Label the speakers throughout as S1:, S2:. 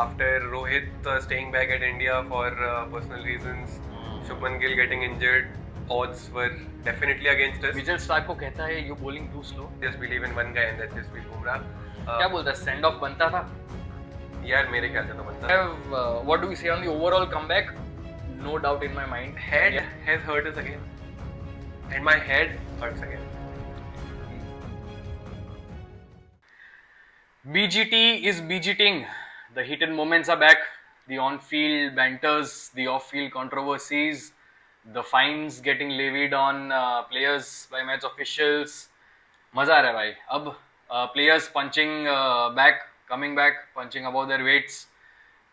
S1: After Rohit staying back at India for personal reasons, Shubman Gill getting injured, odds were definitely against us.
S2: Mitchell Starc को कहता है you bowling too slow.
S1: Just believe in one guy and that's Jasprit Bumrah.
S2: क्या बोलता है, send off बनता था?
S1: यार मेरे ख्याल से तो बनता है.
S2: What do we say on the overall comeback? No doubt in my mind.
S1: Head has hurt us again, and my head hurts again.
S2: BGT is BGTing. The heated moments are back. The on-field banters, the off-field controversies, the fines getting levied on players by match officials. मजा आ रहा है भाई. अब players punching back, coming back, punching above their weights,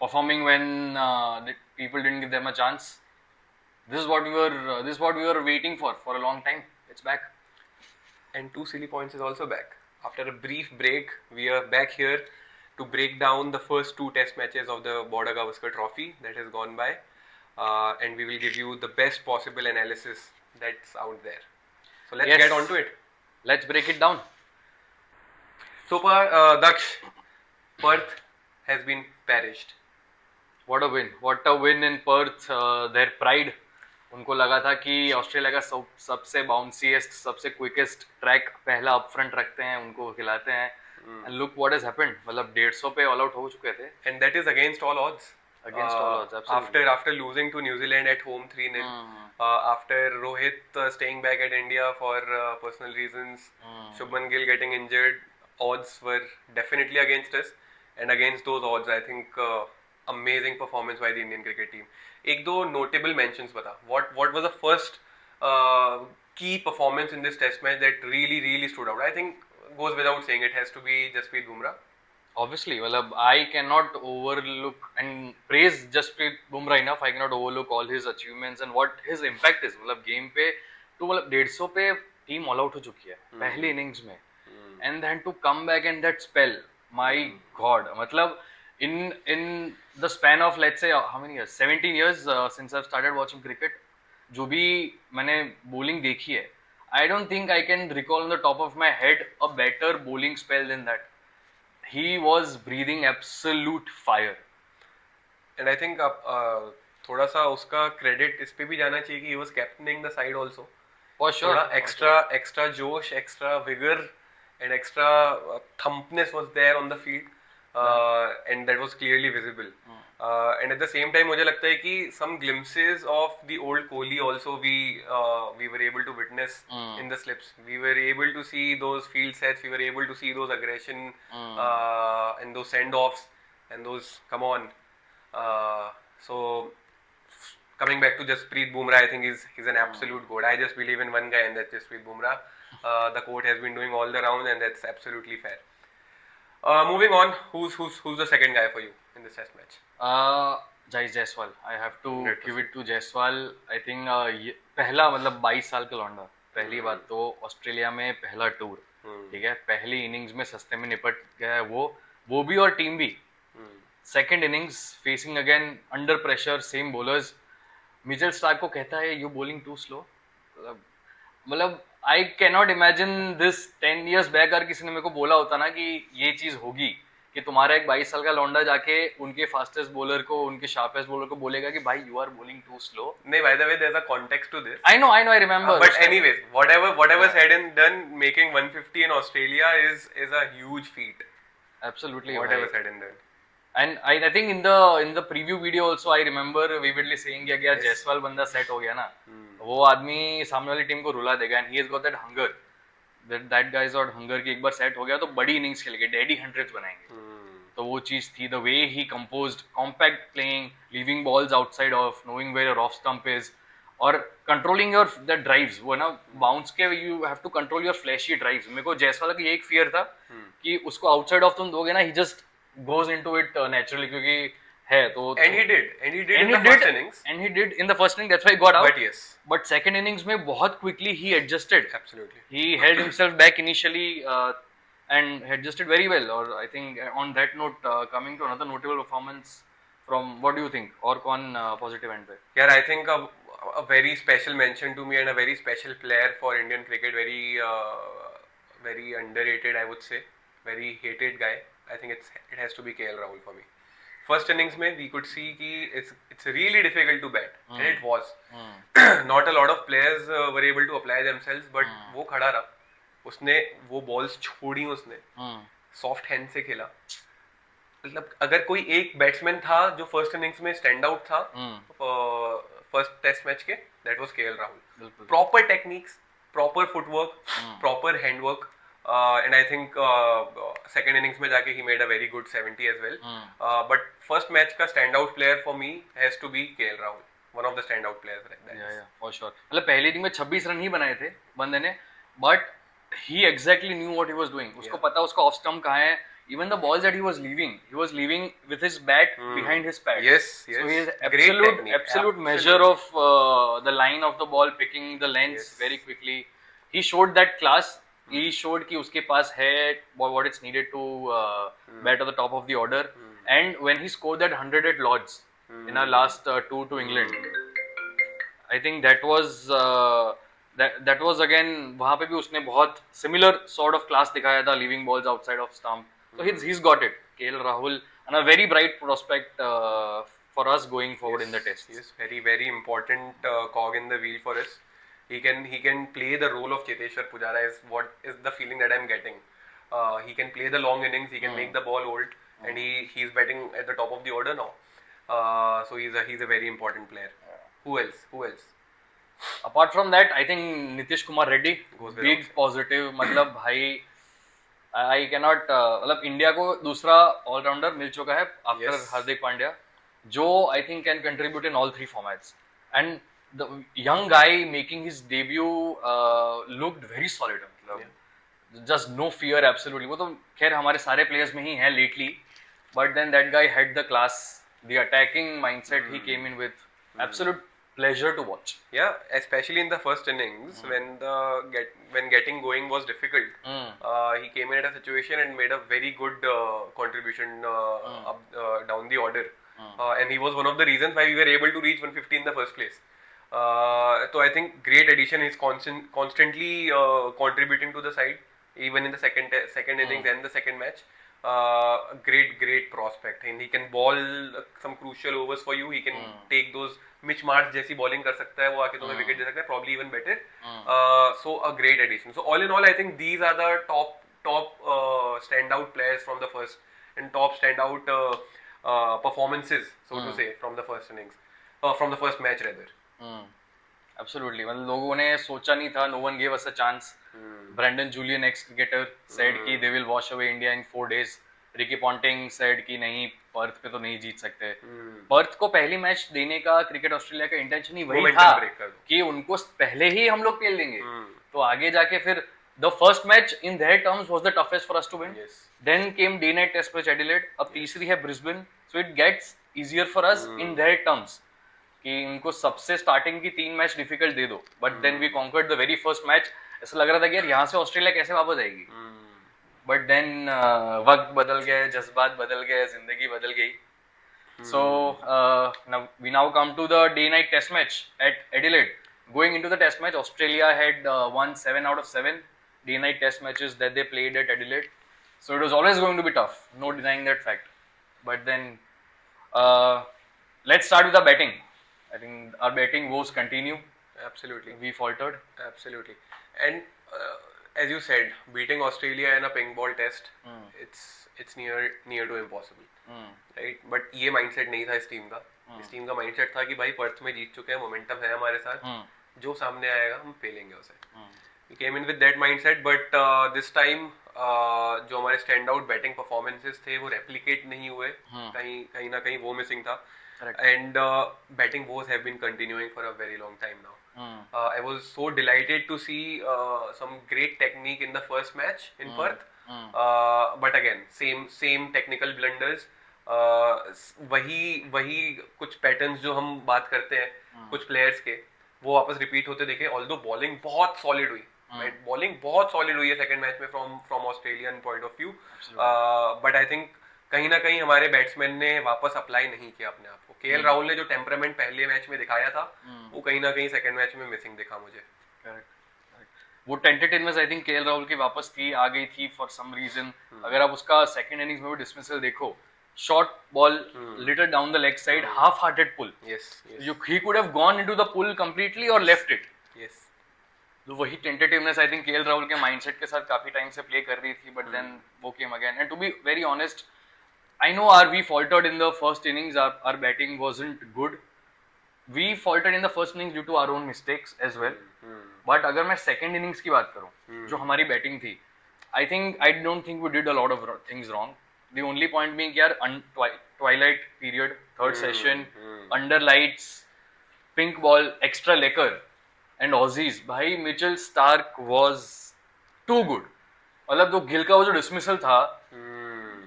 S2: performing when the people didn't give them a chance. This is what we were waiting for a long time. It's back.
S1: And Two Silly Points is also back. After a brief break, we are back here to break down the first two test matches of the Border Gavaskar Trophy that has gone by, and we will give you the best possible analysis that's out there. So let's get on to it.
S2: Let's break it down.
S1: Super Daksh, Perth has been perished.
S2: What a win! What a win in Perth. Their pride. उनको लगा था कि Australia का सबसे बाउंसीएस्ट, सबसे quickest track पहला upfront रखते हैं, उनको खिलाते हैं. And look what has happened. मतलब 150 पे ऑल आउट हो चुके थे.
S1: And that is against all odds.
S2: Against all odds, absolutely.
S1: After losing to New Zealand at home 3-0, after Rohit staying back at India for personal reasons, Shubman Gill getting injured, odds were definitely against us. And against those odds, I think amazing performance by the Indian cricket team. एक दो notable mentions बता. What was the first key performance in this test match that really stood out? I think goes without saying, it has to be Jasprit Bumrah.
S2: Obviously, मतलब I cannot overlook and praise Jasprit Bumrah enough. I cannot overlook all his achievements and what his impact is. मतलब game पे तो मतलब 150 पे team all out हो चुकी है पहली इनिंग्स में, and then to come back and that spell, my god. मतलब in the span of let's say how many years, 17 years since I've started watching cricket, जो भी मैंने bowling देखी है, I don't think I can recall on the top of my head a better bowling spell than that. He was breathing absolute fire.
S1: And I think थोड़ा सा उसका credit इस पे भी जाना चाहिए कि he was captaining the side also.
S2: For sure.
S1: थोड़ा extra जोश, extra vigor and extra thumpness was there on the field. And that was clearly visible. And at the same time मुझे लगता है कि some glimpses of the old Kohli also we were able to witness in the slips. We were able to see those field sets. We were able to see those aggression and those send-offs and those come on. So coming back to Jasprit Bumrah, I think he's an absolute goat. I just believe in one guy, and that's Jasprit Bumrah. The court has been doing all the rounds, and that's absolutely fair. Moving on, who's the second guy for you in this test match?
S2: Jai Jaiswal. I have to give it to Jaiswal. I think पहला मतलब 22 साल का लौंडा. पहली बात तो Australia में पहला टूर, ठीक है, पहली इनिंग्स में सस्ते में निपट गया है वो भी और टीम भी. Second innings facing again under pressure same bowlers. Mitchell Starc को कहता है यू बॉलिंग टू स्लो. मतलब I cannot imagine this 10 years back. अगर किसी ने मेरे को बोला होता ना कि ये चीज होगी कि तुम्हारा एक 22 साल का लौंडा जाके उनके फास्टेस्ट बॉलर को, उनके शार्पेस्ट बॉलर को बोलेगा कि भाई you are bowling too slow.
S1: नहीं, by the way, there's a context to this.
S2: I know, I remember.
S1: But anyways, whatever said and done, making 150 in Australia is a huge feat.
S2: Absolutely.
S1: Whatever said and done.
S2: And I think in the preview video also I remember vividly saying कि अगर जयसवाल बंदा set हो गया ना, वो आदमी सामने वाली टीम को रुला देगा. And he has got that hunger. That guy's got hunger कि एक बार सेट हो गया तो बड़ी इनिंग्स खेलेंगे, डेडी हंड्रेड्स बनाएंगे. तो वो चीज थी. The way he composed, compact playing, leaving balls outside of, knowing where your off stump is, और controlling your the drives. वो ना bounce के you have to control your flashy drives. मेरे को जयसवाल का ये एक fear था कि उसको outside of तुम दोगे ना, he just goes into it naturally क्योंकि है तो.
S1: And he did in the first innings.
S2: And he did in the first inning. That's why he got out.
S1: But yes.
S2: But second innings में बहुत quickly he adjusted.
S1: Absolutely.
S2: He held himself back initially and adjusted very well. Or I think on that note, coming to another notable performance from, what do you think? और कौन positive end पे?
S1: Yeah, I think a very special mention to me and a very special player for Indian cricket. Very underrated, I would say. Very hated guy. I think it has to be KL Rahul for me. First innings में we could सी कि it's really difficult to bat and it was not a lot of players were able to apply themselves but वो खड़ा रहा, उसने वो balls छोड़ी, उसने soft hand से खेला. मतलब अगर कोई एक बैट्समैन था जो फर्स्ट इनिंग्स में स्टैंड आउट था फर्स्ट टेस्ट मैच के, that was KL Rahul. Proper techniques, proper footwork, proper handwork, and I think second innings में जाके he made a very good 70 as well. But first match का stand out player for me has to be KL Rahul, one of the stand out players like that.
S2: Yeah for sure. मतलब पहले inning में 26 run ही बनाए थे बंदे ने, but he exactly knew what he was doing. उसको पता उसका ऑफ स्टंप कहाँ है. Even the balls that he was leaving with his bat behind his pad.
S1: Yes.
S2: So he is
S1: Great technique.
S2: absolute measure of the line of the ball, picking the lengths very quickly. He showed that class. He showed कि उसके पास है what it's needed to bat at the top of the order. And when he scored that 100 at Lords in our last tour to England, I think that was again, वहाँ पे भी उसने बहुत similar sort of class दिखाया था, leaving balls outside of stump. So he's got it. KL Rahul, and a very bright prospect for us going forward in the test.
S1: Yes, very important cog in the wheel for us. He can play the role of Cheteshwar Pujara, is what is the feeling that I'm getting. He can play the long innings, he can make the ball old, and he's batting at the top of the order now. So he's a very important player. Who else?
S2: Apart from that, I think Nitish Kumar Reddy, big positive. मतलब भाई I cannot मतलब India को दूसरा allrounder मिल चुका है after Hardik Pandya, जो I think can contribute in all three formats. And the young guy making his debut looked very solid. मतलब just no fear, absolutely. वो तो खैर हमारे सारे प्लेयर्स में ही है lately, but then that guy had the class, the attacking mindset he came in with. Absolute pleasure to watch.
S1: Yeah, especially in the first innings when getting going was difficult. He came in at a situation and made a very good contribution down the order. And he was one of the reasons why we were able to reach 150 in the first place. So I think great addition. He's constantly contributing to the side, even in the second innings and the second match. Great prospect, and he can ball some crucial overs for you. He can take those Mitch Marsh जैसी bowling कर सकता है, वो आके तुम्हें wicket दे सकता है, probably even better. So a great addition. So all in all, I think these are the top standout players from the first, and top standout performances, so to say, from the first innings, from the first match rather.
S2: Absolutely. मतलब लोगों ने सोचा नहीं था. No one gave us a chance. Brandon Julian, ex-cricketer, said कि they will wash away India in 4 days. Ricky Ponting said कि नहीं, Perth पे तो नहीं जीत सकते. पर्थ को पहली मैच देने का क्रिकेट ऑस्ट्रेलिया का इंटेंशन ही वही था कि उनको पहले ही हम लोग खेल देंगे. तो आगे जाके फिर the first match in their terms was the toughest for us to win. Then came day night test match Adelaide. अब तीसरी है Brisbane. So it gets easier for us in their terms. कि इनको सबसे स्टार्टिंग की 3 match difficult दे दो, but then we conquered the very first match. ऐसा लग रहा था कि यार यहाँ से ऑस्ट्रेलिया कैसे वापस आएगी, बट देन वक्त बदल गए, जज्बात बदल गए, जिंदगी बदल गई. So we now come to the day night test match at Adelaide. Going into the test match, Australia had won 7 out of 7 day night test matches that they played at Adelaide. So it was always going to be tough, no denying that fact. But then let's start with the batting. I think our batting woes continue.
S1: Absolutely.
S2: We faltered.
S1: Absolutely. And as you said, beating Australia in a pink ball test, it's near to impossible. Right? But ये mindset नहीं था इस team का. इस team का mindset था कि भाई पर्थ में जीत चुके हैं, momentum है हमारे साथ, जो सामने आएगा हम पेलेंगे उसे. We came in with that mindset, but this time जो हमारे stand out batting performances थे वो replicate नहीं हुए. कहीं ना कहीं वो missing था. Correct. And batting woes have been continuing for a very long time now. I was so delighted to see some great technique in the first match in Perth. But again, same technical blunders. वही कुछ patterns जो हम बात करते हैं कुछ players के, वो वापस रिपीट होते देखे. ऑल्दो बॉलिंग बहुत सॉलिड हुई, बॉलिंग बहुत सॉलिड हुई है सेकंड मैच में from Australian point of view. But I think कहीं ना कहीं हमारे बैट्समैन ने वापस अप्लाई नहीं किया अपने आप को. केएल राहुल ने जो टेम्परामेंट पहले मैच में दिखाया था वो कहीं ना कहीं सेकंड मैच में मिसिंग दिखा मुझे.
S2: वो tentativeness I think KL Rahul की वापस थी, आ गई थी फॉर सम रीजन. अगर आप उसका सेकंड इनिंग्स में भी डिसमिसल देखो, short ball, little down the leg side, half-hearted pull.
S1: Yes, yes,
S2: He could have gone into the pull completely or left it.
S1: yes.
S2: तो वही tentativeness I think KL Rahul के mindset के साथ काफी time से प्ले कर रही थी, बट देन वो came again. And to be very honest, I know we faltered in the first innings. Our batting wasn't good. We faltered in the first innings due to our own mistakes as well. But अगर मैं second innings की बात करूँ, जो हमारी batting थी, I don't think we did a lot of things wrong. The only point being कि यार twilight period, third session, under lights, pink ball, extra lecker, and Aussies. भाई Mitchell Starc was too good. मतलब जो गिल का वो जो dismissal था,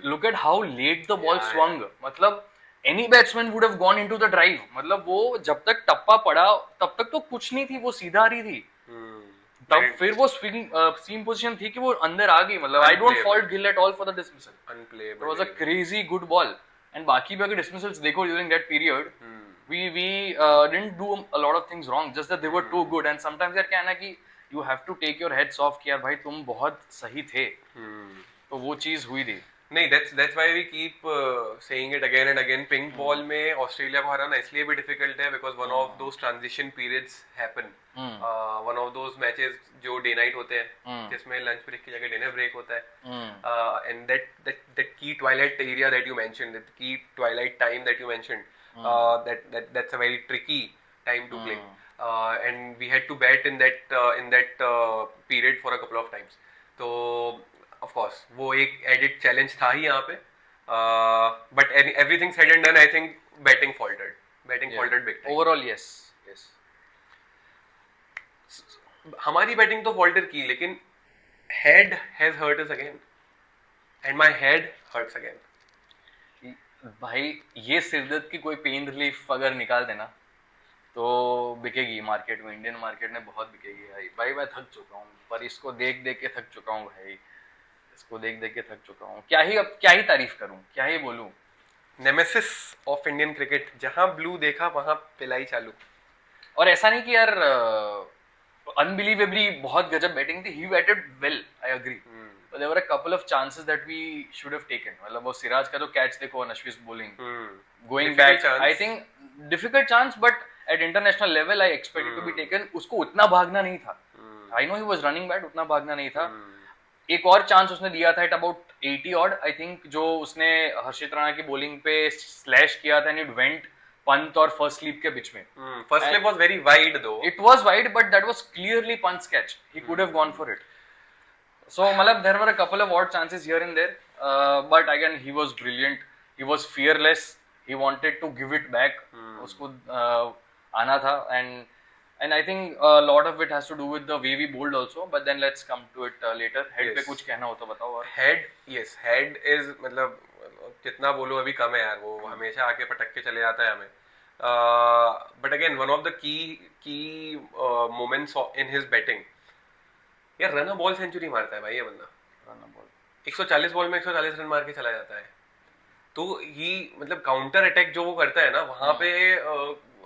S2: look at how late the ball swung. मतलब any batsman would have gone into the drive. मतलब वो जब तक टप्पा पड़ा तब तक तो कुछ नहीं थी, वो सीधा आ रही थी. तब फिर वो सीम पोजीशन थी कि वो अंदर आ गई. मतलब I don't fault Gill at all for the dismissal. It was a crazy good ball. And बाकी भी अगर dismissals देखो during that period, we didn't do a lot of things wrong. Just that they were too good. And sometimes यार क्या है ना कि you have to take your heads off कि यार भाई तुम बहुत सही थे. तो वो चीज हुई थी.
S1: नहीं, that's why we keep saying it again and again. Pink ball में ऑस्ट्रेलिया को हराना इसलिए भी difficult है because one of those transition periods happen. One of those matches जो day night होते हैं, जिसमें lunch break की जगह dinner break होता है. And that key twilight area that you mentioned, that key twilight time that you mentioned, that's a very tricky time to play. And we had to bat in that period for a couple of times. तो of course वो एक added challenge था ही यहाँ पे. But everything said and done, I think batting faltered big time.
S2: Overall yes.
S1: हमारी batting तो falter की, लेकिन head has hurt us again and my head hurts again.
S2: भाई ये सिरदर्द की कोई पेन रिलीफ अगर निकाल देना तो बिकेगी मार्केट में. इंडियन मार्केट में बहुत बिकेगी भाई. मैं थक चुका हूँ, पर इसको देख देख के थक चुका हूँ भाई. इसको देख देख के थक चुका हूँ. क्या ही तारीफ करूँ, क्या ही बोलूँ.
S1: नेमेसिस ऑफ इंडियन क्रिकेट, जहां ब्लू देखा वहां पिलाई चालू.
S2: और ऐसा नहीं कि यार अनबिलीवेबली बहुत गजब बैटिंग थी. He batted well, I agree. But there were a couple of chances that we should have taken. मतलब वो सिराज का जो कैच देखो, नशवीस bowling, going back, I think difficult chance, but at international level I expected to be taken. उसको उतना भागना नहीं था. I know he was running bad, उतना भागना नहीं था. एक और चांस उसने दिया था at about 80 odd, I think, जो उसने हर्षित राणा की bowling पे स्लैश किया था and it went पंत और फर्स्ट स्लीप के बीच में.
S1: First slip was very wide though.
S2: It was wide, but that was clearly Pant's catch. He could have gone for it. So मतलब there were a couple of odd chances here and there, but again he was brilliant. He was fearless. He wanted to give it back. उसको आना था, and I think a lot of it has to do with the way we bowled also. But then let's come to it later. Head पे कुछ कहना हो तो बताओ. और
S1: head is मतलब जितना बोलो अभी कम है यार. वो हमेशा आके पटक के चले जाता है हमें. But again, one of the key moments in his batting, यार रन बॉल सेंचुरी मारता है भाई ये बंदा. 140 बॉल में 140 रन मार के चला जाता है. तो ही मतलब काउंटर अटैक जो वो करता है ना, वहां पे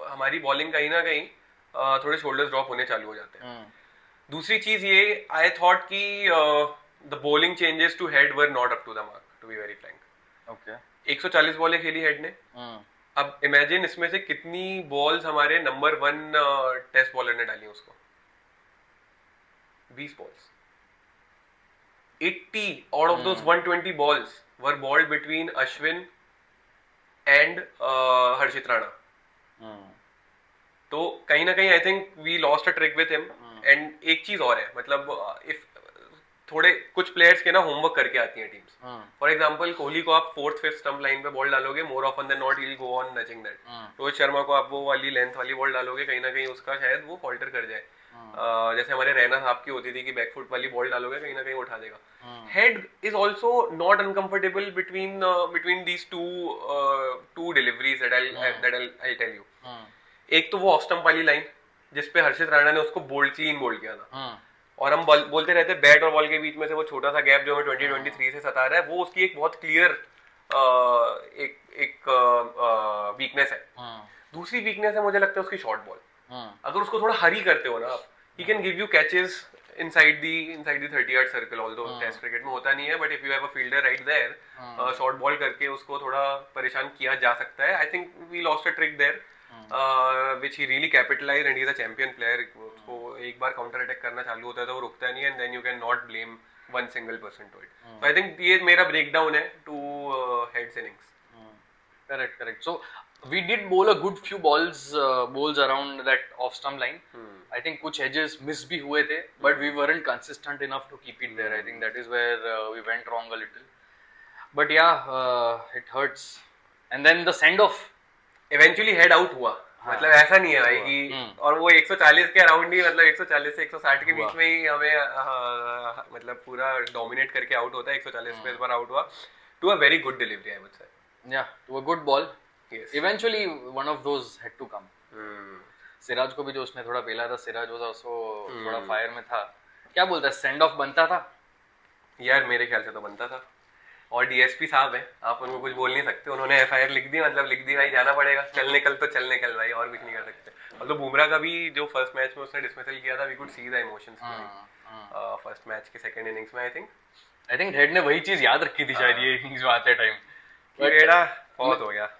S1: हमारी बॉलिंग कहीं ना कहीं थोड़े शोल्डर्स ड्रॉप होने चालू हो जाते हैं. दूसरी चीज ये, आई थॉट कि the bowling changes to Head were not up to the mark, to be very frank.
S2: Okay,
S1: 140 बॉलें खेली हेड ने. अब इमेजिन इसमें से कितनी बॉल्स हमारे नंबर 1 टेस्ट बॉलर ने डाली उसको. 20 balls. 80 out of those 120 balls were balled between Ashwin and Harshit Rana. तो कहीं ना कहीं I think we lost a trick with him. And एक चीज और है, मतलब if थोड़े कुछ प्लेयर्स के ना होमवर्क करके आती हैं टीम्स. फॉर एग्जांपल कोहली को आप 4th 5th स्टंप लाइन पे बॉल डालोगे, more often than not he will go on nicking that. Rohit Sharma को आप वो वाली लेंथ वाली बॉल डालोगे, कहीं ना कहीं उसका शायद वो फॉल्टर कर जाए. जैसे हमारे रैना साहब की होती थी कि बैकफुट वाली बॉल डालोगे कहीं ना कहीं उठा देगा. Head is also not uncomfortable between these two deliveries that I tell you. एक तो वो ऑफ स्टंप वाली लाइन जिसपे हर्षित राणा ने उसको क्लीन बोल्ड किया था. और हम बोलते रहते बैट और बॉल के बीच में से वो छोटा सा गैप जो हमें 2023 से सता रहा है, वो उसकी एक बहुत क्लियर एक वीकनेस है. दूसरी वीकनेस है मुझे लगता है उसकी शॉर्ट बॉल. अगर उसको थोड़ा हरी करते हो ना आप, he can give you catches inside the 30 yard circle, although test cricket में होता नहीं है, but if you have a fielder right there, short ball करके उसको थोड़ा परेशान किया जा सकता है. I think we lost a trick there, which he really capitalized, and he's a champion player. उसको एक बार counter attack करना चालू होता है तो वो रुकता नहीं है, and then you can not blame one single person to it. So I think ये मेरा breakdown है to Head's innings.
S2: Correct. So we did bowl a good few bowls around that off stump line. I think कुछ edges miss भी हुए थे, but we weren't consistent enough to keep it there. I think that is where we went wrong a little. But yeah, it hurts. And then the send off.
S1: Eventually head out हुआ. मतलब ऐसा नहीं है भाई कि और वो 140 के अराउंड ही, मतलब 140 से 160 के बीच में ही हमें मतलब पूरा डोमिनेट करके आउट होता है. 140 पे इस बार आउट हुआ. To a very good delivery, I would say.
S2: Yeah, to a good ball.
S1: Yes.
S2: Eventually one of those had to come. Siraj को भी जो उसने थोड़ा पेला था, सिराज वो थोड़ा फायर में था. क्या बोलता है, सेंड ऑफ बनता था?
S1: यार मेरे ख्याल से तो बनता था. और डीएसपी साहब हैं, आप उनको कुछ बोल नहीं सकते. उन्होंने एफआईआर लिख दी, मतलब लिख दी भाई, जाना पड़ेगा. चल निकल तो चल निकल भाई, और कुछ नहीं कर सकते. मतलब बुमराह का भी जो फर्स्ट मैच में उसने डिसमिसल किया था, we could see the emotions first match के सेकंड इनिंग्स में. आई थिंक
S2: हेड ने वही चीज याद रखी थी शायद ये इनिंग्स में आते टाइम.
S1: बहुत हो गया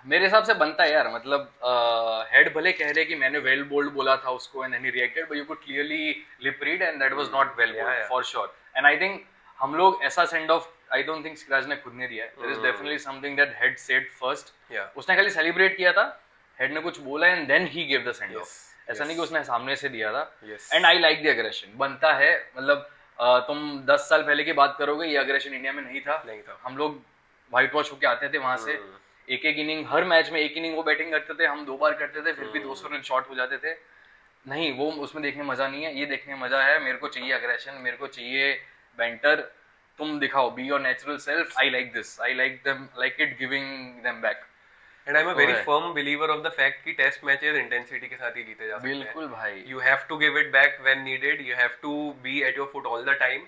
S2: मेरे हिसाब से. बनता है यार, मतलब हेड भले कह रहे कि मैंने वेल बोल्ड बोला था उसको and he reacted, but you could clearly lip read and that was not well bowled for sure. And I think हम लोग ऐसा send off I don't think Siraj ने खुद ने दिया है. There is definitely something that Head said first. उसने खाली सेलिब्रेट किया था, हेड ने कुछ बोला and then he give the send off. ऐसा नहीं कि उसने सामने से दिया था. And I like the aggression. बनता है, मतलब तुम 10 साल पहले की बात करोगे, ये एग्रेशन इंडिया में नहीं था. हम लोग व्हाइट वॉश होके आते थे वहां से. एक इनिंग, हर मैच में एक इनिंग वो बैटिंग करते थे, हम 2 बार करते थे, फिर भी 200 रन शॉर्ट हो जाते थे. नहीं, वो उसमें देखने मजा नहीं है. ये देखने मजा है. मेरे को चाहिए अग्रेशन, मेरे को चाहिए बैंटर. तुम दिखाओ, be your natural self. I like this, I like them, like it giving them back.
S1: And I am a very firm believer of the fact कि टेस्ट मैचेस इंटेंसिटी के साथ ही जीते जा सकते हैं.
S2: बिल्कुल भाई.
S1: You have to give it back when needed. You have to be at your foot all the time.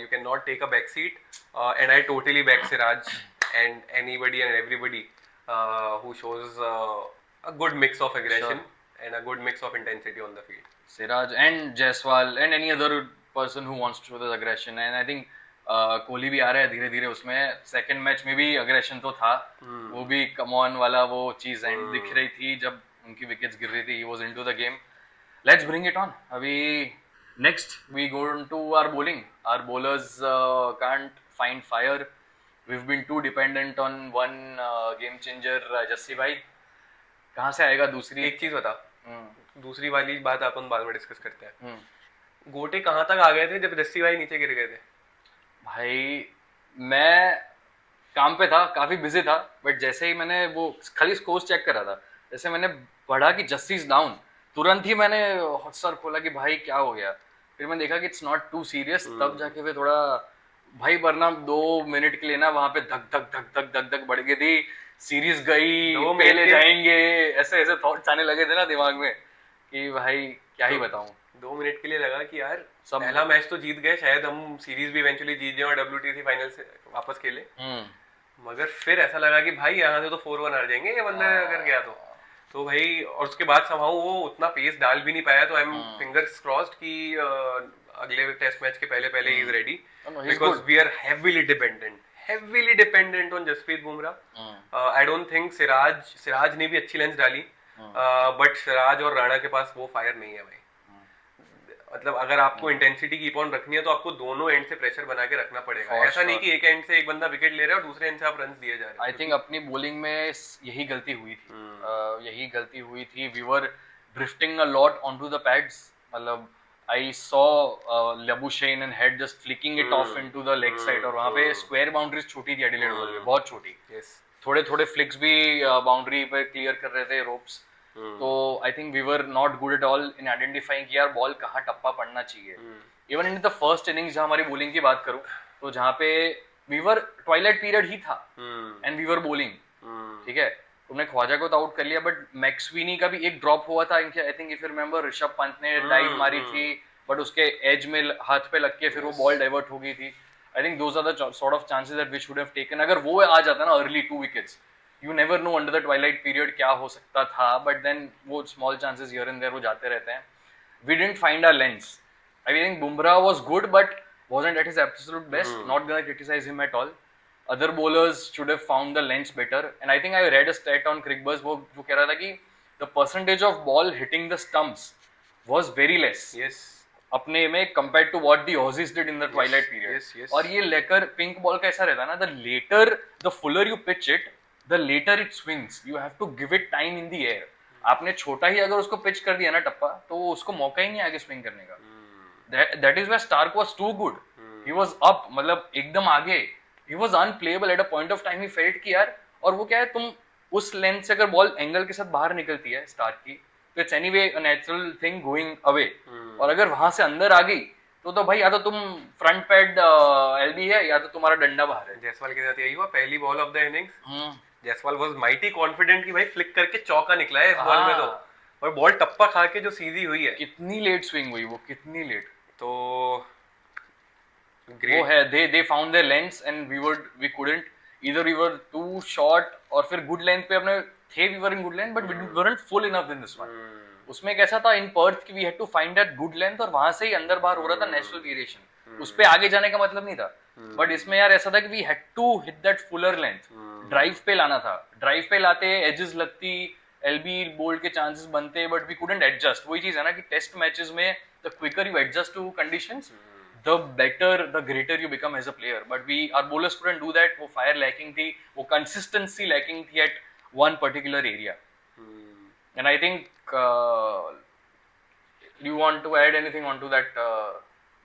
S1: You can not take a back seat. And I totally back Siraj and anybody and everybody who shows a good mix of aggression and a good mix of intensity on the field.
S2: Siraj and Jaiswal and any other person who wants to show this aggression. And I think Kohli भी आ रहा है धीरे धीरे उसमें. Second match में भी aggression तो था. वो भी come on वाला वो चीज एंड दिख रही थी जब उनकी विकेट्स गिर रही थी. He was into the game. Let's bring it on. अभी next we go into our bowling. Our bowlers can't find fire. We've been too dependent on one game changer, Jassi भाई. कहाँ से आएगा दूसरी?
S1: एक चीज बता, दूसरी वाली बात अपन बाद में डिस्कस करते हैं. गोटे कहाँ तक आ गए थे जब जस्सी भाई नीचे गिर गए थे?
S2: भाई मैं काम पे था, काफी बिजी था, बट जैसे ही मैंने वो खाली स्कोर चेक करा था, जैसे मैंने पढ़ा कि जस्सी इज डाउन, तुरंत ही मैंने हॉटस्टार खोला कि भाई क्या हो गया. फिर मैंने देखा कि इट्स नॉट टू सीरियस. तब जाके फिर थोड़ा भाई, वरना 2 मिनट के लिए ना वहां पे धक धक धक धक धक धक बढ़ गई थी. सीरीज गई, पहले जाएंगे, ऐसे ऐसे थॉट्स आने लगे थे ना दिमाग में कि भाई क्या ही बताऊं.
S1: 2 मिनट के लिए लगा कि यार पहला मैच तो जीत गए, शायद हम सीरीज भी इवेंचुअली जीत जाए और WTC फाइनल से वापस खेले. मगर फिर ऐसा लगा कि भाई यहाँ से तो 4-1 हार जाएंगे ये बंदा अगर गया तो भाई. और उसके बाद समाऊ वो उतना पेस डाल भी नहीं पाया. तो आई एम फिंगर्स क्रॉस्ड कि अगले टेस्ट मैच के पहले ही is ready, because we are heavily dependent on Jasprit Bumrah. I don't think Siraj ने भी अच्छी लेंस डाली, बट सिराज और राणा के पास वो फायर नहीं है भाई. मतलब अगर आपको इंटेंसिटी कीप ऑन रखनी है तो आपको दोनों एंड से प्रेशर बना के रखना पड़ेगा. ऐसा नहीं कि एक एंड से एक बंदा विकेट ले रहा है और दूसरे एंड से आप रन दिए जा रहे हैं.
S2: आई थिंक अपनी बॉलिंग में यही गलती हुई थी. We were drifting a lot onto the pads. मतलब I saw Labuschagne and Head just flicking it off into the leg side. और वहाँ पे स्क्वायर बाउंड्रीज छोटी थी एडिलेड ओवल में, बहुत छोटी. थोड़े थोड़े फ्लिक्स भी बाउंड्री पे क्लियर कर रहे थे रोप्स. तो I think we were not good at all in identifying कि यार बॉल कहाँ टप्पा पड़ना चाहिए. Even in the first innings जहाँ हमारी बॉलिंग की बात करूँ तो जहाँ पे वी वर ट्वाइलाइट पीरियड ही था एंड वी वर बॉलिंग. ठीक है, तुमने ख्वाजा को तो आउट कर लिया, बट मैक्सवीनी का भी एक ड्रॉप हुआ था. I think if you remember, Rishabh Pant ने डाइव मारी थी, बट उसके एज में हाथ पे लग के फिर वो बॉल डाइवर्ट हो गई थी. I think those are the sort of chances that we should have taken. अगर वो आ जाता ना early 2 wickets, you never know under the twilight period क्या हो सकता था. बट देन वो small chances here and there वो जाते रहते हैं. We didn't find our lengths. I think Bumrah was good, but wasn't at his absolute best. Not gonna criticize him at all. Other bowlers should have found the lengths better. And I think I read a stat on Crickbuzz वो कह रहा था कि the percentage of ball hitting the stumps was very less.
S1: Yes.
S2: अपने में compared to what the Aussies did in the twilight period.
S1: Yes, yes.
S2: और ये लेकर पिंक बॉल का ऐसा रहता है ना, the later the fuller you pitch it, the later it swings. You have to give it time in the air. आपने छोटा ही अगर उसको पिच कर दिया ना टप्पा, तो उसको मौका ही नहीं आगे स्विंग करने का. That is where Stark was too good. He was up, मतलब एकदम आगे. He was unplayable at a point of time. He felt कि यार, और वो क्या है, तुम उस लेंथ से अगर बॉल एंगल के साथ बाहर निकलती है स्टार्क की, तो it's anyway a natural thing going away. और अगर वहां से अंदर आ गई तो भाई या तो तुम फ्रंट पैड एलबी है या तो तुम्हारा डंडा बाहर है.
S1: जायसवाल के साथ यही हुआ पहली ball of the innings. Jaiswal was mighty confident कि भाई फ्लिक करके चौका निकला है इस बॉल में तो, और बॉल टप्पा खा के जो सीधी हुई है.
S2: कितनी लेट स्विंग हुई वो, कितनी लेट.
S1: तो
S2: वो है, they found their lengths and we couldn't, either we were too short और फिर good length पे अपने थे, we were in good length but we weren't full enough in this one. उसमें कैसा था in Perth कि we had to find that good length और वहां से ही अंदर बाहर हो रहा था natural variation. उस पे आगे जाने का मतलब नहीं था. बट इसमें यार ऐसा था कि we had to hit that fuller length. Drive पे लाना था, ड्राइव पे लाते एजेस लगती, एलबी बोल्ड के चांसेस बनते, बट वी couldn't adjust. वही चीज है ना कि टेस्ट मैचेस में the quicker you adjust to conditions, the better, the greater you become as a player. But our bowlers couldn't do that. वो fire lacking थी, वो consistency lacking थी at one particular area. And I think do you want to add anything onto that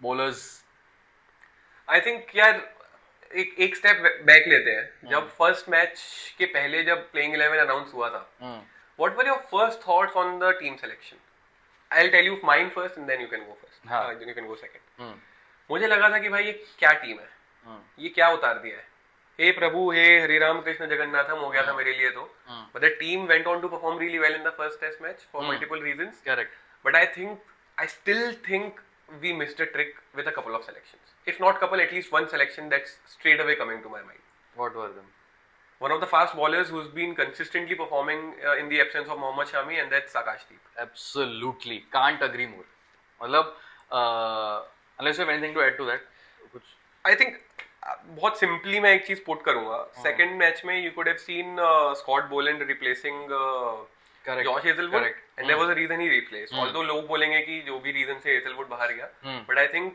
S2: bowlers?
S1: I think यार एक step back लेते हैं. जब first match के पहले जब प्लेइंग 11 अनाउंस हुआ था, what were your first thoughts on the team selection? I'll tell you mine first and then you can go first. Then you can go second. मुझे लगा था कि भाई ये क्या टीम है, ये क्या उतार दिया है, हे प्रभु हे हरे राम कृष्ण जगन्नाथम हो गया था मेरे लिए तो. But the team went on to perform really well in the first test match for multiple reasons.
S2: Correct.
S1: But I still think we missed a trick with a couple of selections. If not couple, at least one selection that's straight away coming to my mind.
S2: What were them?
S1: One of the fast bowlers who's been consistently performing in the absence of Mohammad Shami, and that's Akashdeep.
S2: Absolutely, can't agree more. मतलब unless you have anything to add to that.
S1: I think बहुत simply मैं एक चीज put करूंगा. Second match में you could have seen Scott Boland replacing Josh Hazelwood, and there was a reason he replaced. Although लोग बोलेंगे कि जो भी reason से Hazelwood बाहर गया, but I think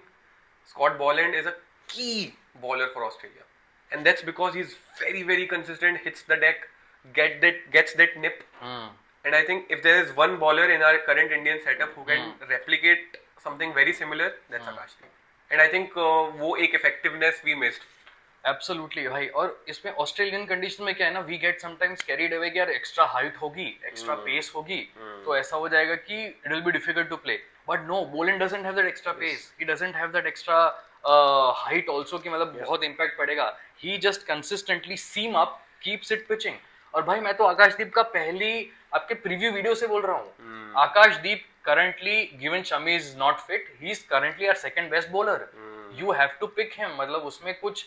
S1: Scott Boland is a key bowler for Australia, and that's because he's very very consistent, hits the deck, gets that nip. And I think if there is one bowler in our current Indian setup who can replicate something very similar, that's Akashdeep. And I think वो एक effectiveness we missed.
S2: Absolutely भाई. और इसमें Australian condition में क्या है ना, we get sometimes carried away कि यार एक्स्ट्रा हाइट होगी, एक्स्ट्रा पेस होगी, तो ऐसा हो जाएगा कि it will be difficult to play. But no, Boland doesn't have that extra pace. He doesn't have that extra height also कि मतलब बहुत impact पड़ेगा. He just consistently seam up, keeps it pitching. और भाई मैं तो आकाशदीप का पहली आपके प्रीव्यू वीडियो से बोल रहा हूँ. आकाशदीप currently, given Shami is not fit, he is currently our second best bowler. You have to pick him. मतलब उसमें कुछ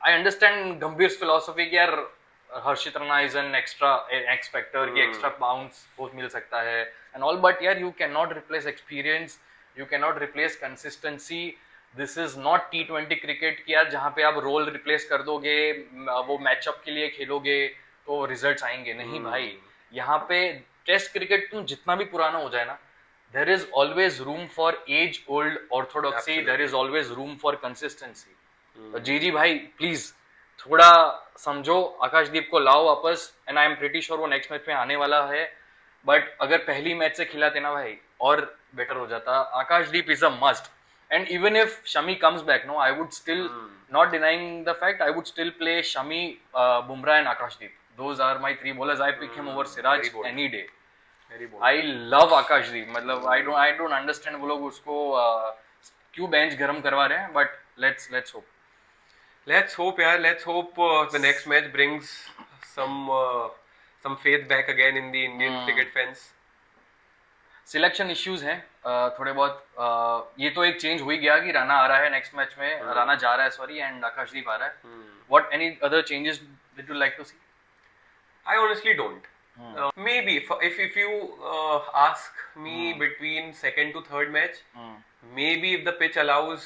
S2: I understand गंभीर philosophy कि यार हर्षित Rana is an extra X factor कि extra bounce वो मिल सकता है and all, but यार you cannot replace experience, you cannot replace consistency. This is not T20 cricket कि यार जहाँ पे आप रोल रिप्लेस कर दोगे, वो मैचअप के लिए खेलोगे तो रिजल्ट्स आएंगे. नहीं भाई, यहाँ पे टेस्ट क्रिकेट तुम जितना भी पुराना हो जाए ना, there is always room for age old orthodoxy. Absolutely. There is always room for consistency. जी भाई प्लीज थोड़ा समझो, आकाशदीप को लाओ वापस, and I am pretty sure वो नेक्स्ट मैच में आने वाला है. बट अगर पहली मैच से खिलाते ना भाई और बेटर हो जाता. Akashdeep is a must. And even if Shami comes back, no, I would still not denying the fact, I would still play Shami, Bumrah and Akashdeep. Those are my three bowlers. I pick him over Siraj any day. I love Akashdeep. मतलब I don't understand वो लोग उसको क्यों bench गरम करवा रहे हैं. But let's hope.
S1: Let's hope यार. Let's hope the next match brings some faith back again in the Indian cricket fans.
S2: Selection issues हैं थोड़े बहुत. ये तो एक चेंज हो ही गया कि राणा आ रहा है नेक्स्ट मैच में, राणा जा रहा है सॉरी, एंड आकाशदीप आ रहा है. What any other changes did you like to see?
S1: I honestly don't. Maybe if you ask me between second to third match, maybe if the pitch allows,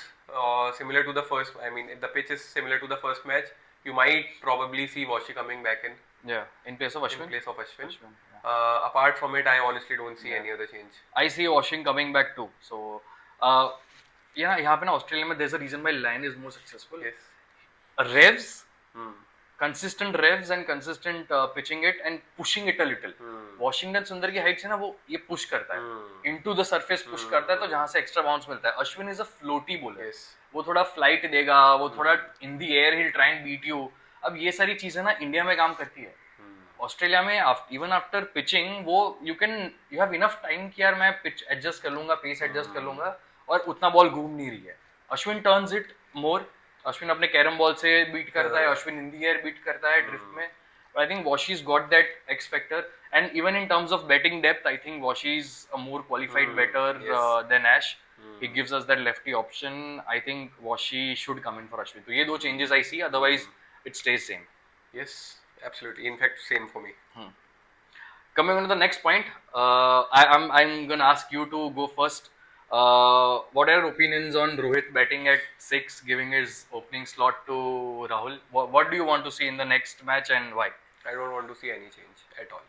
S1: similar to the first, I mean, if the pitch is similar to the first match, you might probably see Washi coming back
S2: Yeah, in place of
S1: in
S2: Ashwin.
S1: place of Ashwin.
S2: Ashwin, yeah.
S1: Apart from it, I honestly don't see
S2: Yeah.
S1: any other change.
S2: I see Washing coming back too. So, yeah, यहाँ पे ना Australia में there's a reason why Lion is more successful.
S1: Yes.
S2: Revs,
S1: Hmm.
S2: consistent revs and consistent pitching it and pushing it a little. Washington सुंदर की height से ना वो ये पुश करता है इनटू द सरफेस पुश करता है तो जहां से एक्स्ट्रा बाउंस मिलता है. Ashwin is a floaty bowler.
S1: Yes.
S2: वो थोड़ा फ्लाइट देगा, वो थोड़ा इन द एयर ही ट्राई एंड बीट यू. अब ये सारी चीजें ना इंडिया में काम करती है. ऑस्ट्रेलिया में इवन आफ्टर पिचिंग वो यू हैव इनफ टाइम कि यार मैं पिच एडजस्ट कर लूंगा, पेस एडजस्ट कर लूंगा और उतना बॉल घूम नहीं रही है. Ashwin turns it more. Ashwin अपने कैरम बॉल से बीट करता है, Ashwin in the air beat करता है ड्रिफ्ट में. But I think Washi's got that X factor, and even in terms of batting depth, I think Washi's a more qualified batter than Ash. He gives us that lefty option. I think Washi should come in for Ashwin. So, ये दो changes I see. Otherwise, it stays same.
S1: Yes, absolutely. In fact, same for me.
S2: Coming on to the next point, I'm gonna ask you to go first. What are your opinions on Rohit batting at 6, giving his opening slot to Rahul? What do you want to see in the next match and why?
S1: I don't want to see any change at all.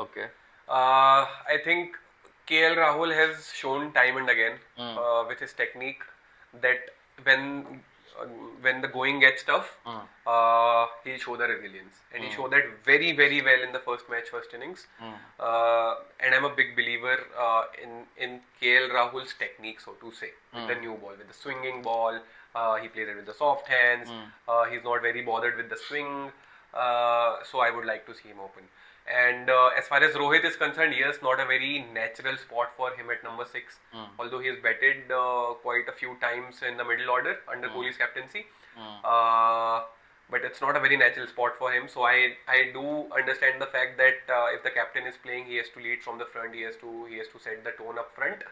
S2: Okay.
S1: I think KL Rahul has shown time and again with his technique that when the going gets tough, he'll show the resilience, and he showed that very very well in the first innings. And I'm a big believer in KL Rahul's technique, so to say, with the new ball, with the swinging ball. He plays it with the soft hands. He's not very bothered with the swing. So I would like to see him open. And as far as Rohit is concerned, yes, not a very natural spot for him at number 6. Although he has batted quite a few times in the middle order under Kohli's captaincy. But it's not a very natural spot for him. So I do understand the fact that if the captain is playing, he has to lead from the front. He has to set the tone up front.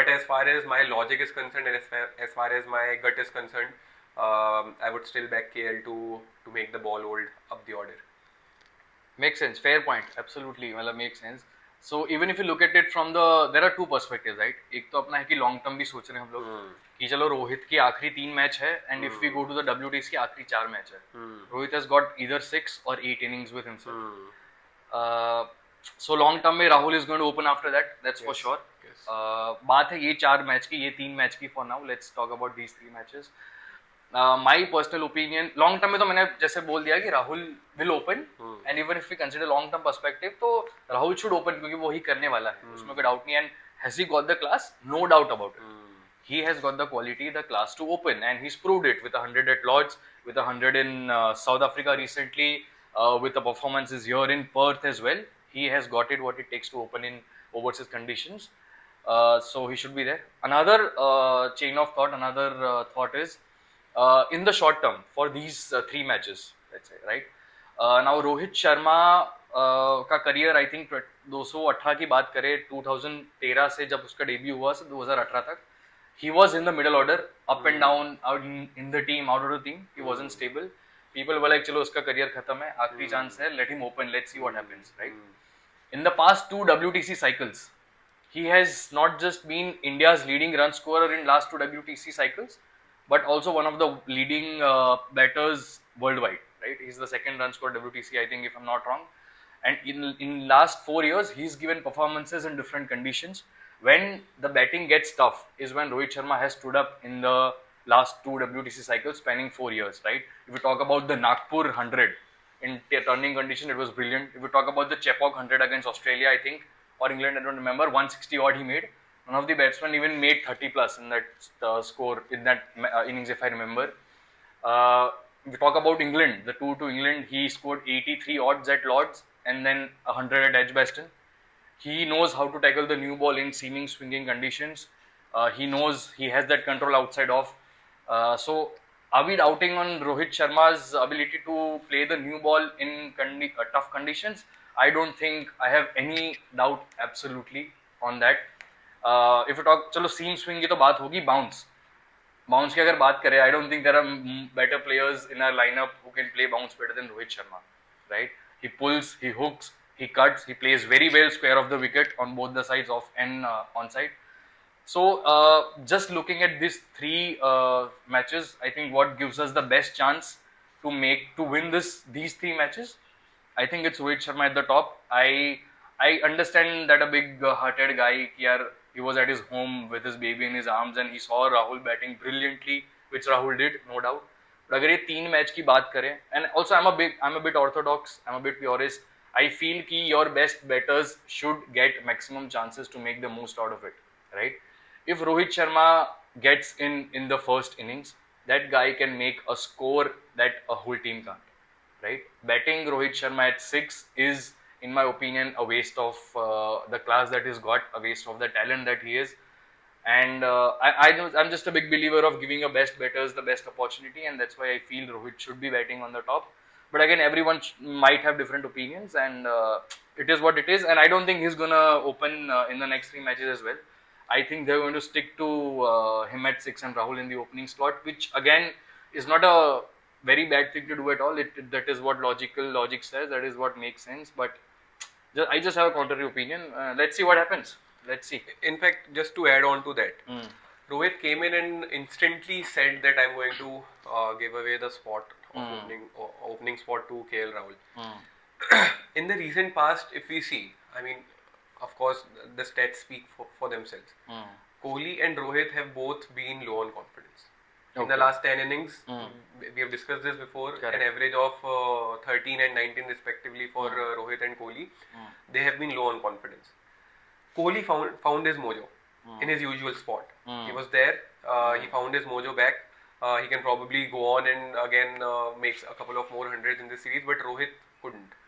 S1: But as far as my logic is concerned, and as far as my gut is concerned, I would still back KL to make the ball hold up the order.
S2: Makes sense. Fair point. Absolutely. मतलब makes sense. So even if you look at it from there are two perspectives, right? एक तो अपना है कि long term भी सोच रहे हैं हम लोग कि चलो रोहित की आखिरी 3 मैच है and if we go to the WTC आखिरी 4 मैच है. Rohit has got either 6 or 8 innings with himself. So long term में Rahul is going to open after that. That's for sure.
S1: Yes.
S2: बात है ये 4 मैच की, ये 3 मैच की for now. Let's talk about these 3 matches. My personal opinion, long term में तो मैंने जैसे बोल दिया कि Rahul will open, and even if we consider long term perspective, तो राहुल should open क्योंकि वो ही करने वाला है, उसमें कोई doubt नहीं. And has he got the class? No doubt about it. He has got the quality, the class to open, and he's proved it with 100 at Lords, with 100 in South Africa recently, with the performances here in Perth as well. He has got it what it takes to open in overseas conditions. So he should be there. Another chain of thought, another thought is, in the short term for these 3 matches, let's say, right? Now Rohit Sharma का career I think 218 की बात करें 2013 से जब उसका debut हुआ से 2018 तक he was in the middle order, up and down, out in the team, out of the team. He wasn't stable. People were like, चलो उसका करियर खत्म है, आखिरी चांस है, let him open, let's see what happens, right? In the past 2 WTC cycles, he has not just been India's leading run scorer in last 2 WTC cycles, but also one of the leading batters worldwide, right? He's the second run scorer WTC, I think, if I'm not wrong. And in last 4 years, he's given performances in different conditions. When the batting gets tough is when Rohit Sharma has stood up in the last 2 WTC cycles spanning 4 years, right? If we talk about the Nagpur 100 in turning condition, it was brilliant. If we talk about the Chepauk 100 against Australia, I think, or England, I don't remember, 160 odd he made. None of the batsmen even made 30 plus in that score, in that innings, if I remember. If we talk about England, the tour to England, he scored 83 odds at Lords and then 100 at Edgbaston. He knows how to tackle the new ball in seaming swinging conditions. He knows he has that control outside off. So are we doubting on Rohit Sharma's ability to play the new ball in tough conditions? I don't think I have any doubt absolutely on that. If you talk, चलो seam swing की तो बात होगी, bounce की अगर बात करें, I don't think there are better players in our lineup who can play bounce better than Rohit Sharma, right? He pulls, he hooks, he cuts, he plays very well square of the wicket on both the sides, off and on side. So just looking at these three matches, I think what gives us the best chance to win these three matches, I think it's Rohit Sharma at the top. I understand that a big hearted guy, yaar, he was at his home with his baby in his arms and he saw Rahul batting brilliantly, which Rahul did, no doubt. But अगर ये तीन match की बात करें, and also I'm a bit orthodox, I'm a bit purist. I feel कि your best batters should get maximum chances to make the most out of it, right? If Rohit Sharma gets in the first innings, that guy can make a score that a whole team can't, right? Batting Rohit Sharma at 6 is, in my opinion, a waste of the class that he's got, a waste of the talent that he is. And I'm just a big believer of giving your best batters the best opportunity, and that's why I feel Rohit should be batting on the top. But again, everyone might have different opinions, and it is what it is. And I don't think he's gonna open in the next three matches as well. I think they're going to stick to him at 6 and Rahul in the opening slot, which again is not a very bad thing to do at all. That is what logic says. That is what makes sense. But I just have a contrary opinion. Let's see what happens. Let's see.
S1: In fact, just to add on to that,
S2: Mm.
S1: Rohit came in and instantly said that I'm going to give away the spot of opening spot to KL Rahul.
S2: Mm.
S1: In the recent past, if we see, I mean, of course, the stats speak for themselves.
S2: Mm.
S1: Kohli and Rohit have both been low on confidence. In
S2: Okay.
S1: the last 10 innings, we have discussed this before,
S2: Correct.
S1: an average of 13 and 19 respectively for Rohit and Kohli. They have been low on confidence. Kohli found his mojo in his usual spot. He was there, he found his mojo back. He can probably go on and again makes a couple of more hundreds in this series, but Rohit couldn't.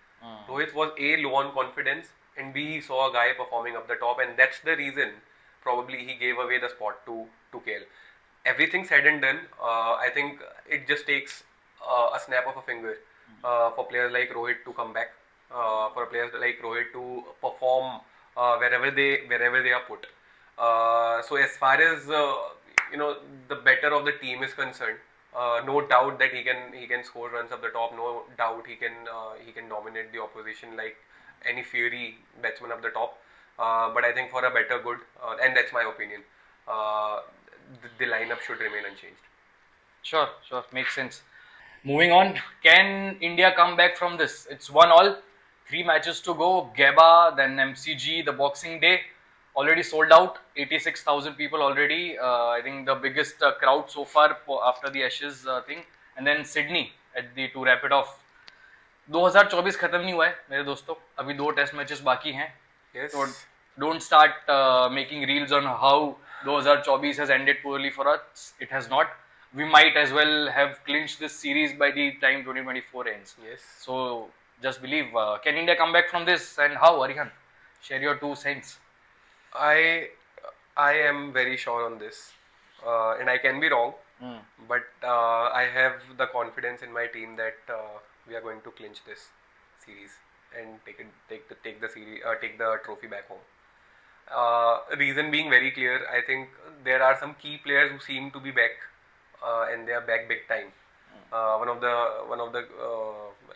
S1: Rohit was A, low on confidence, and B, he saw a guy performing up the top, and that's the reason probably he gave away the spot to KL. Everything said and done, I think it just takes a snap of a finger for players like Rohit to come back, for players like Rohit to perform wherever they are put. So as far as the better of the team is concerned, no doubt that he can score runs up the top. No doubt he can dominate the opposition like any fiery batsman up the top. But I think for a better good, and that's my opinion, the lineup should remain unchanged.
S2: Sure, makes sense. Moving on, can India come back from this? It's 1-1, 3 matches to go. Geba, then MCG, the Boxing Day, already sold out. 86,000 people already. I think the biggest crowd so far after the Ashes thing. And then Sydney to wrap it off. 2024 खत्म नहीं हुआ है मेरे दोस्तों, अभी 2 test matches बाकी हैं.
S1: Yes.
S2: So don't start making reels on how 2024 has ended poorly for us. It has not. We might as well have clinched this series by the time 2024 ends.
S1: Yes.
S2: So just believe. Can India come back from this, and how, Arihan? Share your 2 cents.
S1: I am very sure on this, and I can be wrong, but I have the confidence in my team that we are going to clinch this series and take the trophy back home. Reason being very clear. I think there are some key players who seem to be back, and they are back big time. One of the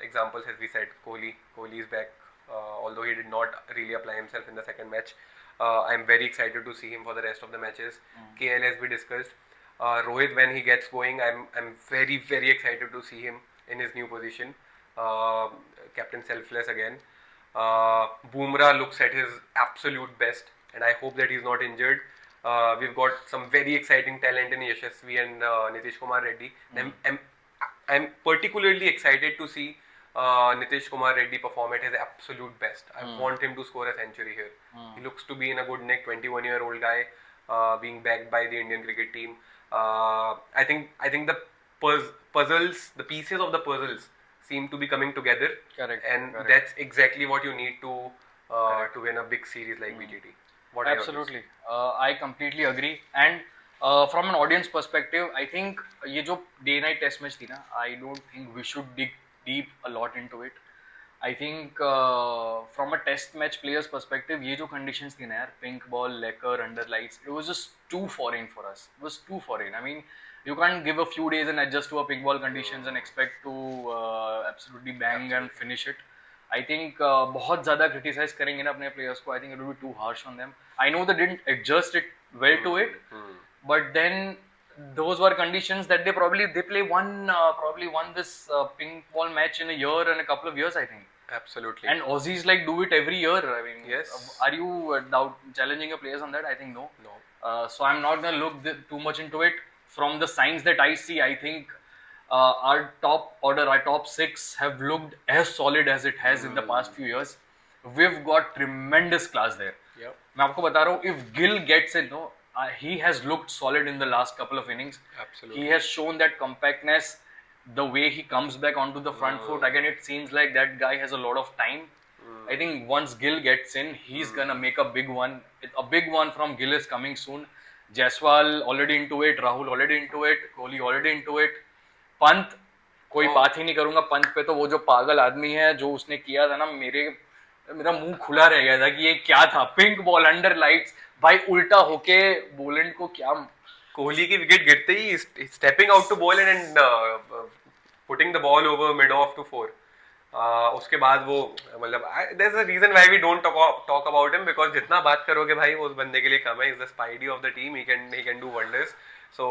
S1: examples, as we said, Kohli is back. Although he did not really apply himself in the second match, I'm very excited to see him for the rest of the matches. KL, as we discussed, Rohit, when he gets going, I'm very, very excited to see him in his new position. Captain Selfless again. Bumrah looks at his absolute best, and I hope that he's not injured. We've got some very exciting talent in Yashasvi and Nitish Kumar Reddy. I'm particularly excited to see Nitish Kumar Reddy perform at his absolute best. I want him to score a century here. He looks to be in a good nick. 21-year-old guy being backed by the Indian cricket team. I think the puzzles, the pieces of the puzzles, seem to be coming together.
S2: Correct.
S1: And
S2: Correct.
S1: that's exactly what you need to win a big series like BGT. What are your
S2: Absolutely. I completely agree. And from an audience perspective, I think ये जो day night test match थी ना, I don't think we should dig deep a lot into it. I think from a test match player's perspective, ये जो conditions थी ना यार, pink ball, lacquer, under lights, it was just too foreign for us. It was too foreign. I mean, you can't give a few days and adjust to a pink ball conditions and expect to absolutely bang and finish it. I think बहुत ज़्यादा criticize करेंगे ना अपने players को. I think it will be too harsh on them. I know they didn't adjust it well to it, but then those were conditions that they play probably won this ping ball match in a year and a couple of years, I think.
S1: Absolutely.
S2: And Aussies like do it every year. I mean,
S1: Yes.
S2: are you challenging your players on that? I think no.
S1: No.
S2: So I'm not gonna look too much into it. From the signs that I see, I think our top order, our top six have looked as solid as it has in the past few years. We've got tremendous class there.
S1: Yep.
S2: मैं आपको बता रहा हूँ, if Gill gets in, no, he has looked solid in the last couple of innings.
S1: Absolutely.
S2: He has shown that compactness, the way he comes back onto the front foot. Again, it seems like that guy has a lot of time. I think once Gill gets in, he's gonna make a big one. A big one from Gill is coming soon. Jaiswal already into it, Rahul already into it, Kohli already into it. Pant कोई बात ही नहीं करूंगा पंत पे. तो वो जो पागल आदमी है जो उसने किया था ना, मेरा मुंह खुला रह गया था कि ये क्या था. पिंक बॉल अंडर लाइट्स भाई, उल्टा होके बोलेंड को क्या.
S1: कोहली की विकेट गिरते ही stepping out to ball and putting the ball over mid off to 4. उसके बाद वो मतलब there is a reason why we don't talk about him, because जितना बात करोगे भाई वो उस बंदे के लिए कम है. Is the spidey of the team. He can do wonders. So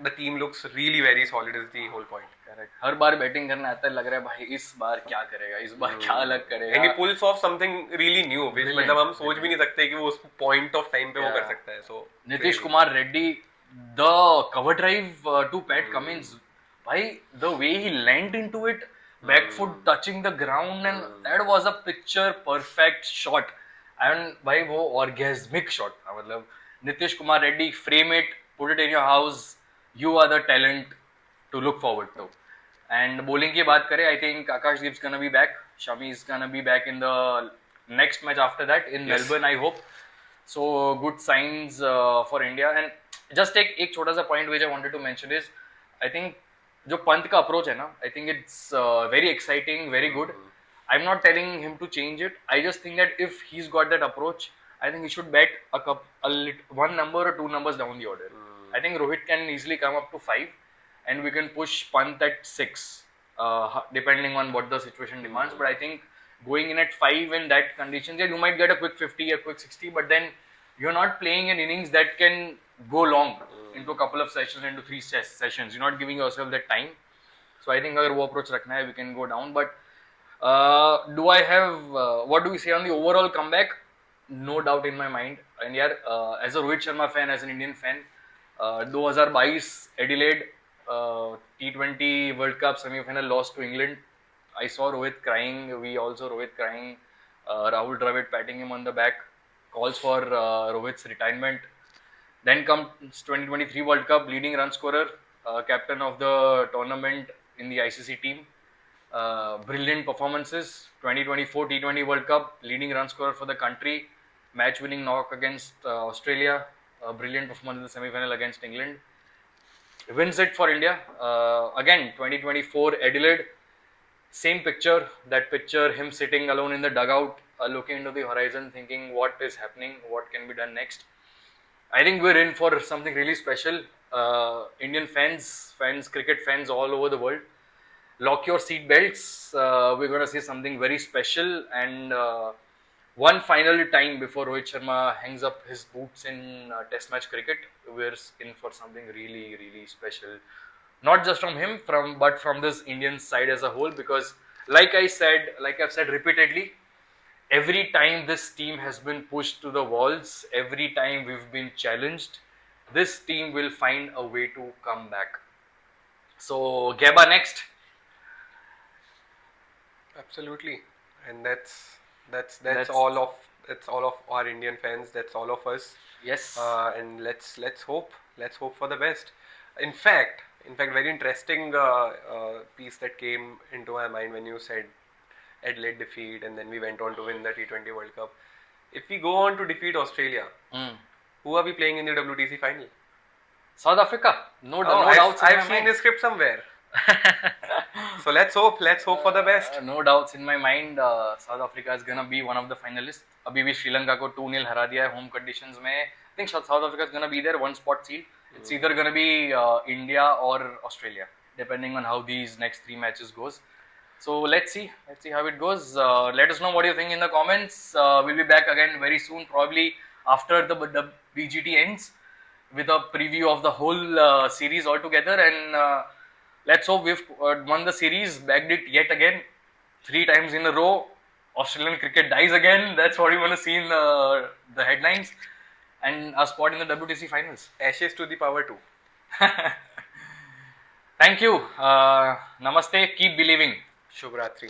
S1: the team looks really very solid is the whole point.
S2: Correct. Her bar batting करने आता है, लग रहा है भाई इस बार क्या करेगा, इस बार क्या अलग करेगा.
S1: And he pulls off something really new, which मतलब हम सोच भी नहीं सकते कि वो उस point of time पे वो कर सकता है. So
S2: Nitish Kumar Reddy, the cover drive to Pat Cummins, भाई the way he landed into it, back foot touching the ground, and that was a picture perfect shot. And भाई वो orgasmic shot था. मतलब Nitish Kumar Reddy, frame it, put it in your house, you are the talent to look forward to. And bowling की बात करें, I think Akashdeep's gonna be back. Shami's gonna be back in the next match after that in Melbourne, I hope. So good signs for India. And just एक छोटा सा point which I wanted to mention is, I think जो पंत का approach है ना, I think it's very exciting, very good. I'm not telling him to change it. I just think that if he's got that approach, I think he should bet one number or two numbers down the order. I think Rohit can easily come up to 5, and we can push Pant at 6, depending on what the situation demands. But I think going in at 5 in that conditions, yeah, you might get a quick 50, a quick 60, but then you're not playing an innings that can go long into a couple of sessions, into 3 sessions. You're not giving yourself that time. So I think अगर वो approach रखना है, we can go down. But do I have what do we say on the overall comeback? No doubt in my mind. And यार as a Rohit Sharma fan, as an Indian fan, 2022 Adelaide T20 World Cup semi-final loss to England. I saw Rohit crying. We also Rohit crying. Rahul Dravid patting him on the back. Calls for Rohit's retirement. Then comes 2023 World Cup, leading run scorer, captain of the tournament in the ICC team. Brilliant performances. 2024 T20 World Cup, leading run scorer for the country. Match-winning knock against Australia. Brilliant performance in the semi-final against England. Wins it for India. Again, 2024 Adelaide. Same picture. That picture, him sitting alone in the dugout, looking into the horizon, thinking what is happening, what can be done next. I think we're in for something really special. Indian fans, cricket fans all over the world, lock your seat belts. We're going to see something very special. And one final time before Rohit Sharma hangs up his boots in Test match cricket, we're in for something really, really special. Not just from him, but from this Indian side as a whole. Because, like I've said repeatedly, every time this team has been pushed to the walls, every time we've been challenged, this team will find a way to come back. So, Geba next.
S1: Absolutely, and that's all of our Indian fans. That's all of us.
S2: Yes.
S1: And let's hope for the best. In fact, very interesting piece that came into my mind when you said Adelaide defeat, and then we went on to win the T20 World Cup. If we go on to defeat Australia, who are we playing in the WTC final?
S2: South Africa. No doubts.
S1: I've seen the script somewhere. So let's hope for the best.
S2: No doubts in my mind. South Africa is gonna be one of the finalists. अभी भी श्रीलंका को 2-0 हरा दिया है home conditions में. I think South Africa is gonna be there, one spot seed. It's either gonna be India or Australia, depending on how these next 3 matches goes. So let's see how it goes. Let us know what you think in the comments. We'll be back again very soon, probably after the BGT ends, with a preview of the whole series altogether. And let's hope we've won the series, bagged it yet again, 3 times in a row. Australian cricket dies again. That's what we want to see in the headlines, and a spot in the WTC finals.
S1: Ashes to the power 2.
S2: Thank you. Namaste. Keep believing.
S1: Shubh Ratri.